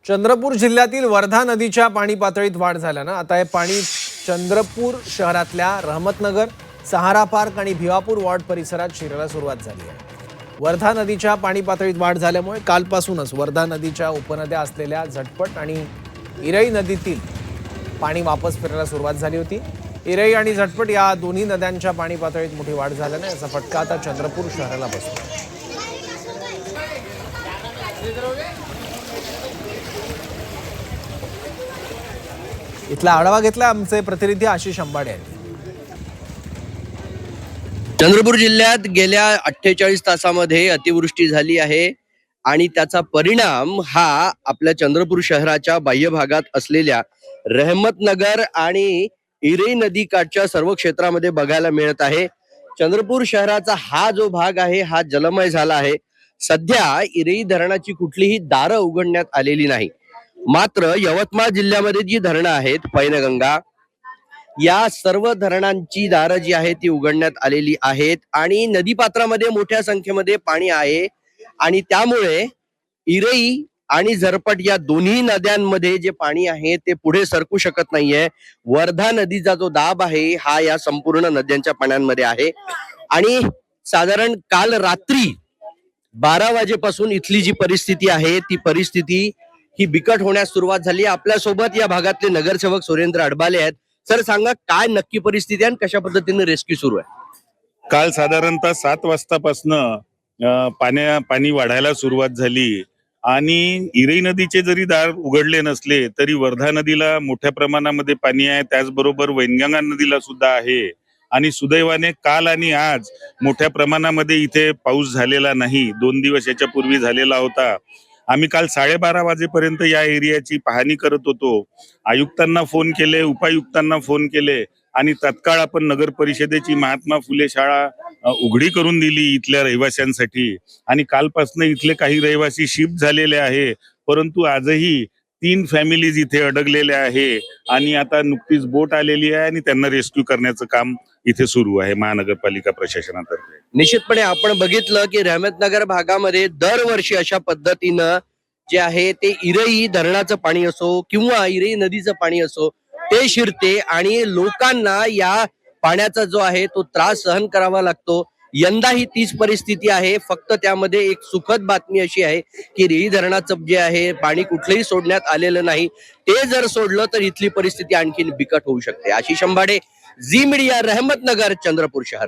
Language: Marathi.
चंद्रपूर जिल्ह्यातील वर्धा नदीच्या पाणी पातळीत वाढ झाल्यानं आता हे पाणी चंद्रपूर शहरातल्या रहमतनगर, सहारा पार्क आणि भिवापूर वॉर्ड परिसरात शिरायला सुरुवात झाली आहे। वर्धा नदीच्या पाणी पातळीत वाढ झाल्यामुळे कालपासूनच वर्धा नदीच्या उपनद्या असलेल्या झटपट आणि इरई नदीतील पाणी वापस फिरायला सुरुवात झाली होती। इरई आणि झटपट या दोन्ही नद्यांच्या पाणी पातळीत मोठी वाढ झाल्याने याचा फटका आता चंद्रपूर शहराला बसला। इथला आढावा घेतला आमचे प्रतिनिधी आशिष अंबाडे यांनी। चंद्रपूर जिल्ह्यात गेल्या 48 तासामध्ये अतिवृष्टी झाली आहे आणि त्याचा परिणाम हा आपल्या चंद्रपूर शहराच्या बाह्य भागात असलेल्या रहमतनगर आणि इरई नदीकाठच्या सर्व क्षेत्रामध्ये बघायला मिळत आहे। चंद्रपूर शहराचा हा जो भाग आहे हा जलमय झाला आहे। सध्या इरई धरणाची कुठलीही दारं उघडण्यात आलेली नाही। मात्र यवतमाळ जिल्ह्यामध्ये जी धरणं आहेत, पैनगंगा या सर्व धरणांची दारं जी आहेत ती उघडण्यात आलेली आहेत आणि नदीपात्रामध्ये मोठ्या संख्येमध्ये पाणी आहे आणि त्यामुळे इरई आणि झरपट या दोन्ही नद्यांमध्ये जे पाणी आहे ते पुढे सरकू शकत नाहीये। वर्धा नदीचा जो दाब आहे हा या संपूर्ण नद्यांच्या पाण्यामध्ये आहे आणि साधारण काल रात्री 12 वाजेपासून इथली जी परिस्थिती आहे ती परिस्थिती ही बिकट होण्यास सुरुवात झाली। आपल्या सोबत या भागातले नगरसेवक सुरेंद्र अडबाले आहेत। सर, सांगा काय नक्की परिस्थिती आहे आणि कशा पद्धतीने रेस्क्यू सुरू आहे? काल साधारणतः 7 वाजतापासनं पाणी वाढायला सुरुवात झाली आणि इरई नदीचे जरी दार उघडले नसले तरी वर्धा नदीला मोठ्या प्रमाणामध्ये पाणी आहे। त्याचबरोबर वैनगंगा नदीला सुद्धा आहे आणि सुदैवाने काल आणि आज मोठ्या प्रमाणामध्ये इथे पाऊस झालेला नाही। 2 दिवस याच्या पूर्वी झालेला होता। आम्ही काल 12:30 वाजेपर्यंत या एरियाची पाहणी करत होतो। आयुक्तांना फोन केले, उपायुक्तांना फोन केले आणि तत्काळ आपण नगर परिषदेची महात्मा फुले शाळा उघडी करून दिली इथल्या रहिवाशांसाठी आणि कालपासून इथले काही रहिवासी शिफ्ट झालेले आहे। परंतु आजही 3 फॅमिलीज इथे अडकलेल्या आहे आणि आता नुकतीच बोट आलेली आहे आणि त्यांना रेस्क्यू करण्याचं काम इथे सुरू आहे महानगरपालिका प्रशासनातर्फे। निश्चितपणे आपण बघितलं की रहमतनगर भागामध्ये दरवर्षी अशा पद्धतीनं जे आहे ते इरई धरणाचं पाणी असो किंवा इरई नदीचं पाणी असो ते शिरते आणि लोकांना या पाण्याचा जो आहे तो त्रास सहन करावा लागतो। यंदाही तीच परिस्थिती आहे, फक्त त्यामध्ये एक सुखद बातमी अशी आहे की इरई धरणाचं जे आहे पाणी कुठलंही सोडण्यात आलेलं नाही। ते जर सोडलं तर इथली परिस्थिती आणखीन बिकट होऊ शकते। आशिष अंबाडे, झी मीडिया, रहमतनगर, चंद्रपूर शहर।